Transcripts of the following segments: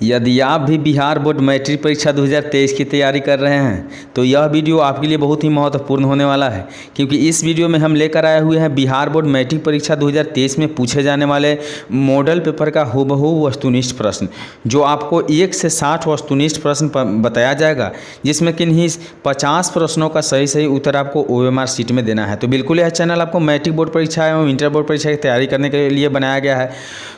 यदि आप भी बिहार बोर्ड मैट्रिक परीक्षा 2023 की तैयारी कर रहे हैं तो यह वीडियो आपके लिए बहुत ही महत्वपूर्ण होने वाला है, क्योंकि इस वीडियो में हम लेकर आए हुए हैं बिहार बोर्ड मैट्रिक परीक्षा 2023 में पूछे जाने वाले मॉडल पेपर का हूबहू वस्तुनिष्ठ प्रश्न, जो आपको 1 से 60 वस्तुनिष्ठ प्रश्न बताया जाएगा, जिसमें किन्हीं 50 प्रश्नों का सही उत्तर आपको OMR शीट में देना है। तो बिल्कुल यह चैनल आपको मैट्रिक बोर्ड परीक्षा एवं इंटर बोर्ड परीक्षा की तैयारी करने के लिए बनाया गया है।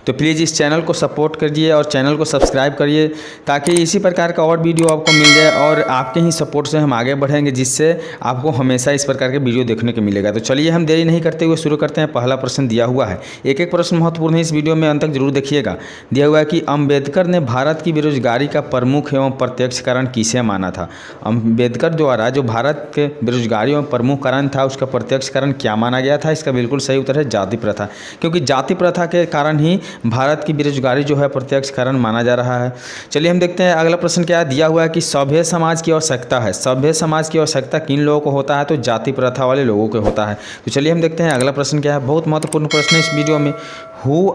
तो प्लीज़ इस चैनल को सपोर्ट करिए और चैनल को सब्सक्राइब करिए, ताकि इसी प्रकार का और वीडियो आपको मिल जाए और आपके ही सपोर्ट से हम आगे बढ़ेंगे, जिससे आपको हमेशा इस प्रकार के वीडियो देखने को मिलेगा। तो चलिए हम देरी नहीं करते हुए शुरू करते हैं। पहला प्रश्न दिया हुआ है, एक प्रश्न महत्वपूर्ण है, इस वीडियो में अंत तक जरूर देखिएगा। दिया हुआ है कि अम्बेडकर ने भारत की बेरोजगारी का प्रमुख एवं प्रत्यक्ष कारण किसे माना था। अम्बेडकर द्वारा जो भारत के बेरोजगारी एवं प्रमुख कारण था, उसका प्रत्यक्ष कारण क्या माना गया था। इसका बिल्कुल सही उत्तर है जाति प्रथा, क्योंकि जाति प्रथा के कारण ही भारत की बेरोजगारी जो है प्रत्यक्ष कारण माना जा रहा है। चलिए हम देखते हैं अगला प्रश्न क्या है। दिया हुआ है कि सभ्य समाज की आवश्यकता है। सभ्य समाज की आवश्यकता किन लोगों को होता है, तो जाति प्रथा वाले लोगों को होता है। तो चलिए हम देखते हैं अगला प्रश्न क्या है। बहुत महत्वपूर्ण प्रश्न है इस वीडियो में। हु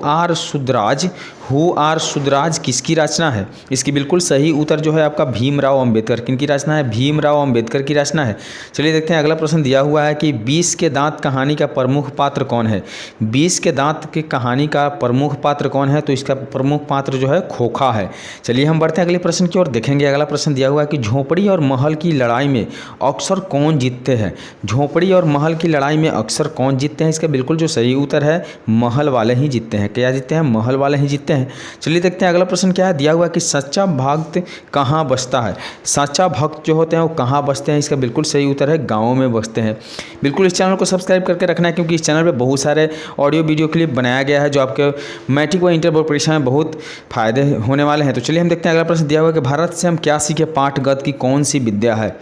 आर शुद्राज किसकी रचना है। इसकी बिल्कुल सही उत्तर जो है आपका भीमराव अंबेडकर। किनकी रचना है, भीमराव अंबेडकर की रचना है। चलिए देखते हैं अगला प्रश्न दिया हुआ है कि 20 के दांत कहानी का प्रमुख पात्र कौन है। 20 के दांत की कहानी का प्रमुख पात्र कौन है, तो इसका प्रमुख पात्र जो है खोखा है। चलिए हम बढ़ते हैं अगले प्रश्न की ओर, देखेंगे। अगला प्रश्न दिया हुआ है कि झोपड़ी और महल की लड़ाई में अक्सर कौन जीतते हैं। झोपड़ी और महल की लड़ाई में अक्सर कौन जीतते हैं। इसका बिल्कुल जो सही उत्तर है महल वाले ही जीतते हैं। क्या जीतते हैं, महल वाले ही जीतते हैं। चलिए देखते हैं अगला प्रश्न क्या है। दिया हुआ है कि सच्चा भक्त कहाँ बसता है। सच्चा भक्त जो होते हैं वो कहाँ बसते हैं। इसका बिल्कुल सही उत्तर है गाँव में बसते हैं। बिल्कुल इस चैनल को सब्सक्राइब करके रखना है, क्योंकि इस चैनल पर बहुत सारे ऑडियो वीडियो क्लिप बनाया गया है, जो आपके मैट्रिक व इंटर बोर्ड परीक्षा में बहुत फायदे होने वाले हैं। तो चलिए हम देखते हैं अगला प्रश्न दिया हुआ है कि भारत से हम क्या सीखे पाठगत की कौन सी विद्या है।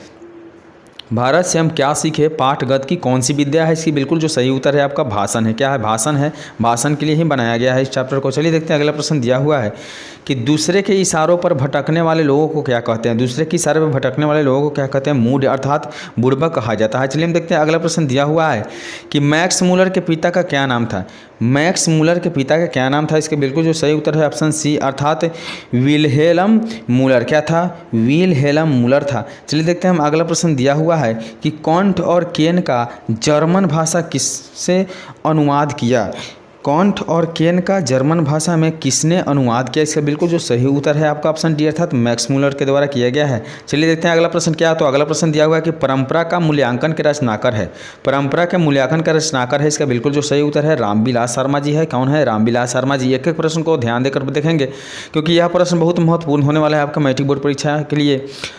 भारत से हम क्या सीखे पाठगत की कौन सी विद्या है। इसकी बिल्कुल जो सही उत्तर है आपका भाषण है। क्या है, भाषण है। भाषण के लिए ही बनाया गया है इस चैप्टर को। चलिए देखते हैं अगला प्रश्न दिया हुआ है कि दूसरे के इशारों पर भटकने वाले लोगों को क्या कहते हैं। दूसरे के इशारे पर भटकने वाले लोगों को क्या कहते हैं, मूढ़ अर्थात बुड़बक कहा जाता है। चलिए हम देखते हैं अगला प्रश्न दिया हुआ है कि मैक्स मूलर के पिता का क्या नाम था। मैक्स मूलर के पिता का क्या नाम था। इसके बिल्कुल जो सही उत्तर है ऑप्शन सी अर्थात विल्हेल्म मूलर। क्या था, विल्हेल्म मूलर था। चलिए देखते हैं हम अगला प्रश्न दिया हुआ है कि कांट और केन का जर्मन भाषा किससे अनुवाद किया। कांट और केन का जर्मन भाषा में किसने अनुवाद किया। इसका बिल्कुल जो सही उत्तर है आपका ऑप्शन डी अर्थात मैक्स मूलर के द्वारा किया गया है। चलिए देखते हैं अगला प्रश्न क्या है। तो अगला प्रश्न दिया हुआ है कि परंपरा का मूल्यांकन के रचनाकार है। परंपरा के मूल्यांकन का रचनाकार है। इसका बिल्कुल जो सही उत्तर है रामविलास शर्मा जी है। कौन है, रामविलास शर्मा जी। एक एक प्रश्न को ध्यान देकर देखेंगे, क्योंकि यह प्रश्न बहुत महत्वपूर्ण होने वाला है आपका मैट्रिक बोर्ड परीक्षा के लिए।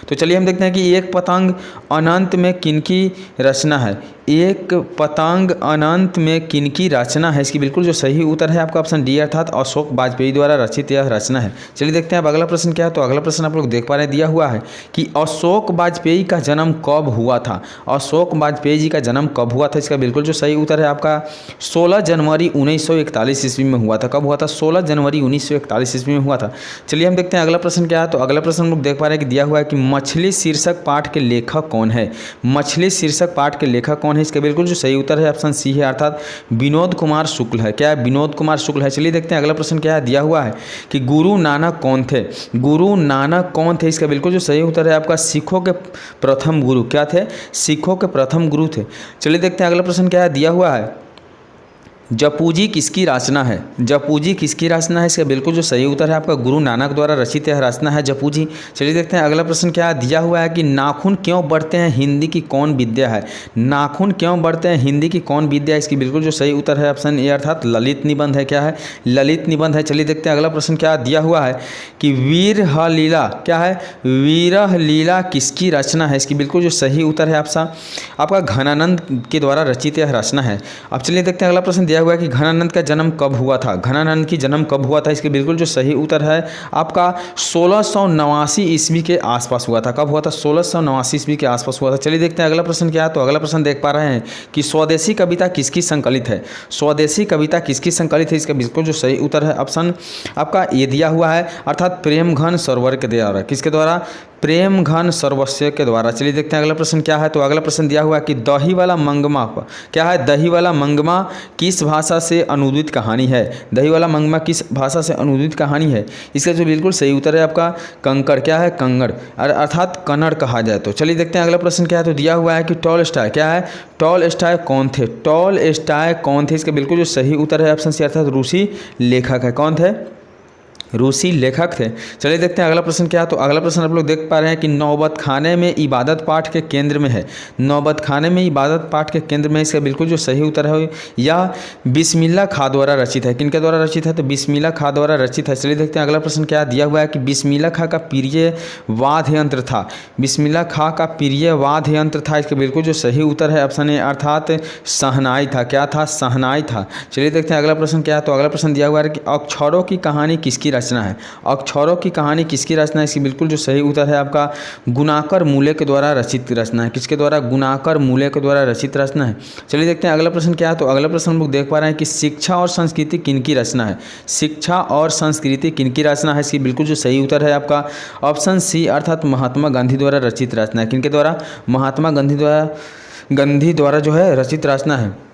तो चलिए हम देखते हैं कि एक पतंग अनंत में किनकी रचना है। एक पतंग अनंत में किनकी रचना है। इसकी बिल्कुल जो सही उत्तर है आपका ऑप्शन डी अर्थात अशोक वाजपेयी द्वारा रचित यह रचना है। चलिए देखते हैं अब अगला प्रश्न क्या है। तो अगला प्रश्न आप लोग देख पा रहे हैं, दिया हुआ है कि अशोक वाजपेयी का जन्म कब हुआ था। अशोक वाजपेयी जी का जन्म कब हुआ था। इसका बिल्कुल जो सही उत्तर है आपका 16 जनवरी 1941 ईस्वी में हुआ था। कब हुआ था, 16 जनवरी 1941 ईस्वी में हुआ था। चलिए हम देखते हैं अगला प्रश्न क्या है। तो अगला प्रश्न हम लोग देख पा रहे हैं कि दिया हुआ है कि मछली शीर्षक पाठ के लेखक कौन है। मछली शीर्षक पाठ के लेखक कौन है। इसका बिल्कुल जो सही उत्तर है ऑप्शन सी है अर्थात विनोद कुमार शुक्ल है। क्या है, विनोद कुमार शुक्ल है। चलिए देखते हैं अगला प्रश्न क्या है। दिया हुआ है कि गुरु नानक कौन थे। गुरु नानक कौन थे। इसका बिल्कुल जो सही उत्तर है आपका सिखों के प्रथम गुरु। क्या थे, सिखों के प्रथम गुरु थे। चलिए देखते हैं अगला प्रश्न क्या है। दिया हुआ है जपूजी किसकी रचना है। जपूजी किसकी रचना है। इसका बिल्कुल जो सही उत्तर है आपका गुरु नानक द्वारा रचित यह रचना है जपूजी। चलिए देखते हैं अगला प्रश्न क्या है। दिया हुआ है कि नाखून क्यों बढ़ते हैं हिंदी की कौन विद्या है। नाखून क्यों बढ़ते हैं हिंदी की कौन विद्या है। इसकी बिल्कुल जो सही उत्तर है ऑप्शन ए अर्थात ललित निबंध है। क्या है, ललित निबंध है। चलिए देखते हैं अगला प्रश्न क्या दिया हुआ है कि वीरह लीला। क्या है, वीरह लीला किसकी रचना है। इसकी बिल्कुल जो सही उत्तर है आपका घनानंद के द्वारा रचित यह रचना है। अब चलिए देखते हैं अगला प्रश्न दिया हुआ है कि घनानंद का जन्म कब हुआ था। घनानंद की जन्म कब हुआ था। इसके बिल्कुल जो सही उत्तर है आपका 1689 ईस्वी के आसपास हुआ था। कब हुआ था, 1689 ईस्वी के आसपास हुआ था। चलिए देखते हैं अगला प्रश्न क्या है। तो अगला प्रश्न देख पा रहे हैं कि स्वदेशी कविता किसकी संकलित है। स्वदेशी कविता किसकी संकलित है। इसका बिल्कुल जो सही उत्तर है ऑप्शन आपका ये दिया हुआ है अर्थात प्रेम घन सरोवर के द्वारा। किसके द्वारा, प्रेम घन सर्वस्व के द्वारा। चलिए देखते हैं अगला प्रश्न क्या है। तो अगला प्रश्न दिया हुआ है कि दही वाला मंगमा क्या है। दही वाला मंगमा किस भाषा से अनुदित कहानी है। दही वाला मंगमा किस भाषा से अनुदित कहानी है। इसका जो बिल्कुल सही उत्तर है आपका कंकड़। क्या है, कंगड़ अर्थात कन्नड़ कहा जाए तो। चलिए देखते हैं अगला प्रश्न क्या है। तो दिया हुआ है कि टॉलस्टॉय क्या है। टॉलस्टॉय कौन थे। टॉलस्टॉय कौन थे। इसका बिल्कुल जो सही उत्तर है ऑप्शन सी अर्थात रूसी लेखक है। कौन थे, रूसी लेखक थे। चलिए देखते हैं अगला प्रश्न क्या है। तो अगला प्रश्न आप लोग देख पा रहे हैं कि नौबत खाने में इबादत पाठ के केंद्र में है। नौबत खाने में इबादत पाठ के केंद्र में, इसका बिल्कुल जो सही उत्तर है यह बिस्मिल्लाह खां द्वारा रचित है। किनके द्वारा रचित है, तो बिस्मिल्लाह खां द्वारा रचित है। चलिए देखते हैं अगला प्रश्न क्या दिया हुआ है कि बिस्मिल्लाह खां का प्रिय वाद्य यंत्र था। बिस्मिल्लाह खां का प्रिय वाद्य यंत्र था। इसका बिल्कुल जो सही उत्तर है ऑप्शन ए अर्थात शहनाई था। क्या था, शहनाई था। चलिए देखते हैं अगला प्रश्न क्या है। तो अगला प्रश्न दिया हुआ है कि अक्षरों की कहानी किसकी रचना है। अक्षरों की कहानी किसकी रचना है। इसकी बिल्कुल जो सही उत्तर है आपका गुणाकर मूले के द्वारा रचित रचना है। किसके द्वारा, गुणाकर मूले के द्वारा रचित रचना है। चलिए देखते हैं अगला प्रश्न क्या है। तो अगला प्रश्न हम लोग देख पा रहे हैं कि शिक्षा और संस्कृति किनकी रचना है। शिक्षा और संस्कृति किनकी रचना है। इसकी बिल्कुल जो सही उत्तर है आपका ऑप्शन सी अर्थात महात्मा गांधी द्वारा रचित रचना है। किनके द्वारा, महात्मा गांधी द्वारा जो है रचित रचना है।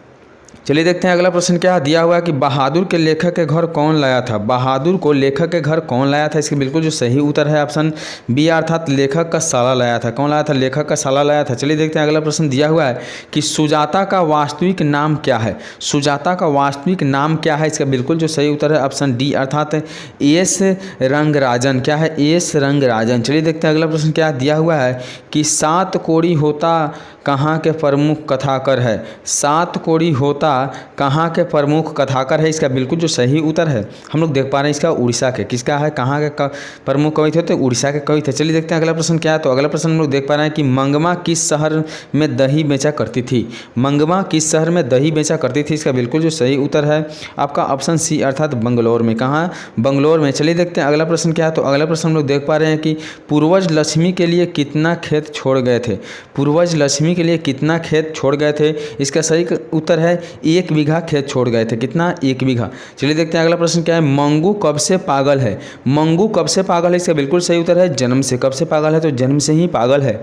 चलिए देखते हैं अगला प्रश्न क्या दिया हुआ है कि बहादुर के लेखक के घर कौन लाया था। बहादुर को लेखक के घर कौन लाया था। इसके बिल्कुल जो सही उत्तर है ऑप्शन बी अर्थात लेखक का साला लाया था। कौन लाया था, लेखक का साला लाया था। चलिए देखते हैं अगला प्रश्न दिया हुआ है कि सुजाता का वास्तविक नाम क्या है। सुजाता का वास्तविक नाम क्या है। इसका बिल्कुल जो सही उत्तर है ऑप्शन डी अर्थात एस रंगराजन। क्या है, एस रंगराजन। चलिए देखते हैं अगला प्रश्न क्या दिया हुआ है कि सात कोड़ी होता कहाँ के प्रमुख कथाकार है। सात कोड़ी होता कहाँ के प्रमुख कथाकार है। इसका बिल्कुल जो सही उत्तर है हम लोग देख पा रहे हैं इसका उड़ीसा के। किसका है, कहाँ के प्रमुख कवि थे, तो उड़ीसा के कवि थे। चलिए देखते हैं अगला प्रश्न क्या है। तो अगला प्रश्न हम लोग देख पा रहे हैं कि मंगमा किस शहर में दही बेचा करती थी। मंगमा किस शहर में दही बेचा करती थी। इसका बिल्कुल जो सही उत्तर है आपका ऑप्शन सी अर्थात बंगलौर में। कहाँ, बंगलौर में। चलिए देखते हैं अगला प्रश्न क्या है। तो अगला प्रश्न हम लोग देख पा रहे हैं कि पूर्वज लक्ष्मी के लिए कितना खेत छोड़ गए थे। पूर्वज लक्ष्मी के लिए कितना खेत छोड़ गए थे। इसका सही उत्तर है 1 बीघा खेत छोड़ गए थे। कितना, 1 बीघा। चलिए देखते हैं अगला प्रश्न क्या है। मंगू कब से पागल है। मंगू कब से पागल है। इसका बिल्कुल सही उत्तर है जन्म से। कब से पागल है, तो जन्म से ही पागल है।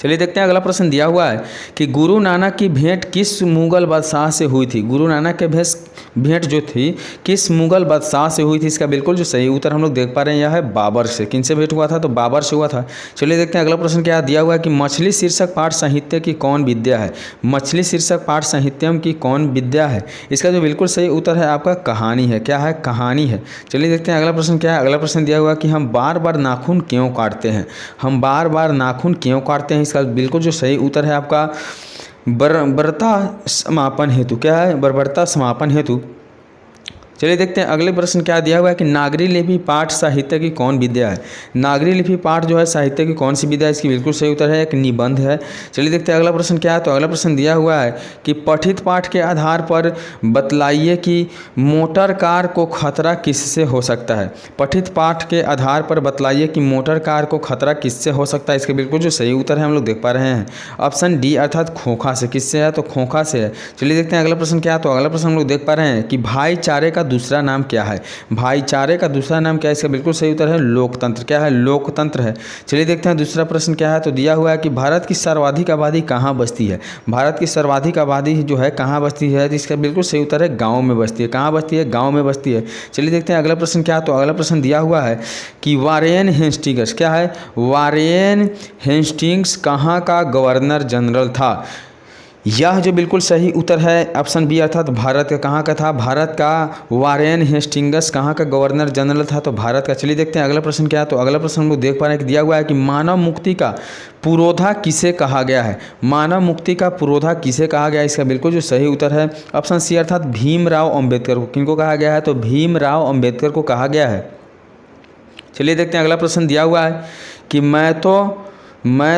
चलिए देखते हैं अगला प्रश्न दिया हुआ है कि गुरु नानक की भेंट किस मुगल बादशाह से हुई थी। गुरु नानक के भेंट जो थी किस मुगल बादशाह से हुई थी। इसका बिल्कुल जो सही उत्तर हम लोग देख पा रहे हैं यह है बाबर से। किनसे भेंट हुआ था, तो बाबर से हुआ था। चलिए देखते हैं अगला प्रश्न क्या दिया हुआ है कि मछली शीर्षक पाठ साहित्य की कौन विद्या है। मछली शीर्षक पाठ साहित्यम की कौन विद्या है। इसका जो बिल्कुल सही उत्तर है आपका कहानी है। क्या है, कहानी है। चलिए देखते हैं अगला प्रश्न क्या है। अगला प्रश्न दिया हुआ कि हम बार बार नाखून क्यों काटते हैं। हम बार बार नाखून क्यों काटते हैं। इसका बिल्कुल जो सही उत्तर है आपका बर्बरता समापन हेतु। क्या है, बर्बरता समापन हेतु। चलिए देखते हैं अगले प्रश्न क्या दिया हुआ है कि नागरी लिपि पाठ साहित्य की कौन विद्या है। नागरी लिपि पाठ जो है साहित्य की कौन सी विद्या है। इसकी बिल्कुल सही उत्तर है एक निबंध है। चलिए देखते हैं अगला प्रश्न क्या है। तो अगला प्रश्न दिया हुआ है कि पठित पाठ के आधार पर बतलाइए कि मोटर कार को खतरा किससे हो सकता है। पठित पाठ के आधार पर बतलाइए कि मोटर कार को खतरा किससे हो सकता है। इसके बिल्कुल जो सही उत्तर है हम लोग देख पा रहे हैं ऑप्शन डी अर्थात खोखा से। किससे है, तो खोखा से है। चलिए देखते हैं अगला प्रश्न क्या है। तो अगला प्रश्न हम लोग देख पा रहे हैं कि भाईचारे का दूसरा नाम क्या है। भाईचारे का दूसरा नाम क्या है। इसका बिल्कुल सही उत्तर है लोकतंत्र। क्या है, लोकतंत्र है। चलिए देखते हैं दूसरा प्रश्न क्या है। तो दिया हुआ है कि भारत की सर्वाधिक आबादी कहाँ बसती है। भारत की सर्वाधिक आबादी जो है कहाँ बसती है। तो इसका बिल्कुल सही उत्तर है गाँव में बसती है। कहाँ बसती है, गाँव में बसती है। चलिए देखते हैं अगला प्रश्न क्या है। तो अगला प्रश्न दिया हुआ है कि वारेन हेस्टिंग्स। क्या है, वारेन हेस्टिंग्स कहाँ का गवर्नर जनरल था। यह जो बिल्कुल सही उत्तर है ऑप्शन बी अर्थात भारत का। कहाँ का था, भारत का वारेन हेस्टिंग्स कहाँ का गवर्नर जनरल था, तो भारत का। चलिए देखते हैं अगला प्रश्न क्या है। तो अगला प्रश्न हम लोग देख पा रहे हैं कि दिया हुआ है कि मानव मुक्ति का पुरोधा किसे कहा गया है। मानव मुक्ति का पुरोधा किसे कहा गया है। इसका बिल्कुल जो सही उत्तर है ऑप्शन सी अर्थात भीमराव अंबेडकर को। किनको कहा गया है, तो भीमराव अंबेडकर को कहा गया है। चलिए देखते हैं अगला प्रश्न दिया हुआ है कि मैं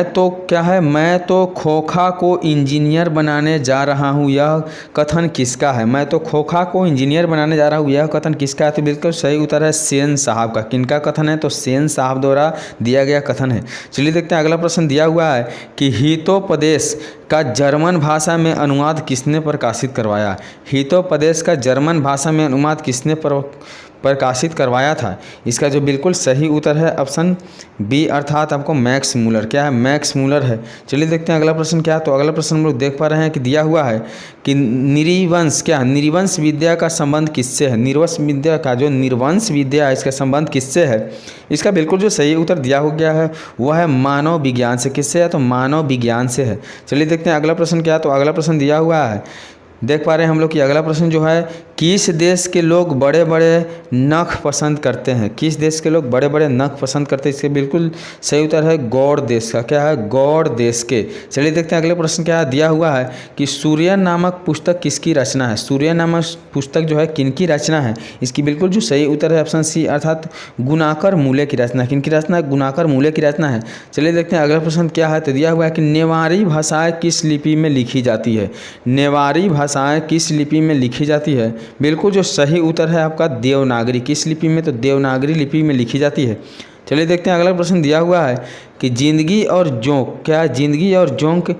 तो क्या है, मैं तो खोखा को इंजीनियर बनाने जा रहा हूँ, यह कथन किसका है। मैं तो खोखा को इंजीनियर बनाने जा रहा हूँ, यह कथन किसका है। तो बिल्कुल सही उत्तर है सेन साहब का। किनका कथन है, तो सेन साहब द्वारा दिया गया कथन है। चलिए देखते हैं अगला प्रश्न दिया हुआ है कि हितोपदेश का जर्मन भाषा में अनुवाद किसने प्रकाशित करवाया? हितोपदेश का जर्मन भाषा में अनुवाद किसने प्रकाशित करवाया था? इसका जो बिल्कुल सही उत्तर है ऑप्शन बी अर्थात आपको मैक्स मूलर। क्या है? मैक्स मूलर है। चलिए देखते हैं अगला प्रश्न क्या है। तो अगला प्रश्न हम लोग देख पा रहे हैं कि दिया हुआ है कि निर्वंश क्या है? निर्वंश विद्या का संबंध किससे है? निर्वंश विद्या का जो निर्वंश विद्या है इसका संबंध किससे है? इसका बिल्कुल जो सही उत्तर दिया हो गया है वह है मानव विज्ञान से। किससे है? तो मानव विज्ञान से है। चलिए देखते हैं अगला प्रश्न क्या है। तो अगला प्रश्न दिया हुआ है, देख पा रहे हैं हम लोग कि अगला प्रश्न जो है, किस देश के लोग बड़े बड़े नख पसंद करते हैं? किस देश के लोग बड़े बड़े नख पसंद करते हैं? इसके बिल्कुल सही उत्तर है गौड़ देश का। क्या है? गौड़ देश के। चलिए देखते हैं अगले प्रश्न क्या है। दिया हुआ है कि सूर्य नामक पुस्तक किसकी रचना है? सूर्य नामक पुस्तक जो है किनकी रचना है? इसकी बिल्कुल जो सही उत्तर है ऑप्शन सी अर्थात गुणाकर मूल्य की रचना। किनकी रचना है? गुणाकर मूल्य की रचना है। चलिए देखते हैं अगला प्रश्न क्या है। तो दिया हुआ है कि नेवारी भाषाएं किस लिपि में लिखी जाती है? नेवारी भाषाएं किस लिपि में लिखी जाती है? बिल्कुल जो सही उत्तर है आपका देवनागरी। किस लिपि में? तो देवनागरी लिपि में लिखी जाती है। चलिए देखते हैं अगला प्रश्न दिया हुआ है कि जिंदगी और जोंक, क्या जिंदगी और जोंक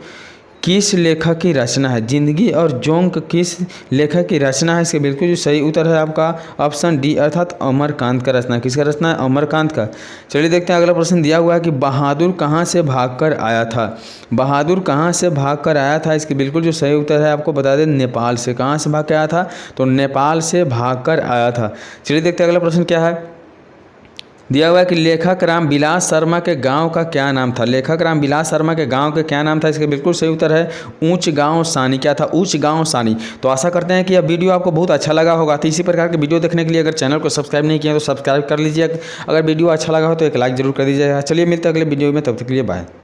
किस लेखक की रचना है? जिंदगी और जोंक किस लेखक की रचना है? इसके बिल्कुल जो सही उत्तर है आपका ऑप्शन डी अर्थात अमरकांत का रचना। किसका रचना है? अमरकांत का। चलिए देखते हैं अगला प्रश्न दिया हुआ है कि बहादुर कहाँ से भागकर आया था? बहादुर कहाँ से भागकर आया था? इसके बिल्कुल जो सही उत्तर है आपको बता दें नेपाल से। कहाँ से भाग के आया था? तो नेपाल से भागकर आया था। चलिए देखते हैं अगला प्रश्न क्या है। दिया हुआ है कि लेखक राम बिलास शर्मा के गांव का क्या नाम था? लेखक राम बिलास शर्मा के गांव के क्या नाम था? इसका बिल्कुल सही उत्तर है ऊंच गांव सानी। क्या था? ऊंच गांव सानी। तो आशा करते हैं कि यह वीडियो आपको बहुत अच्छा लगा होगा। तो इसी प्रकार के वीडियो देखने के लिए अगर चैनल को सब्सक्राइब नहीं किया तो सब्सक्राइब कर लीजिए। अगर वीडियो अच्छा लगा हो तो एक लाइक जरूर कर दीजिएगा। चलिए मिलते हैं अगले वीडियो में, तब तक के लिए बाय।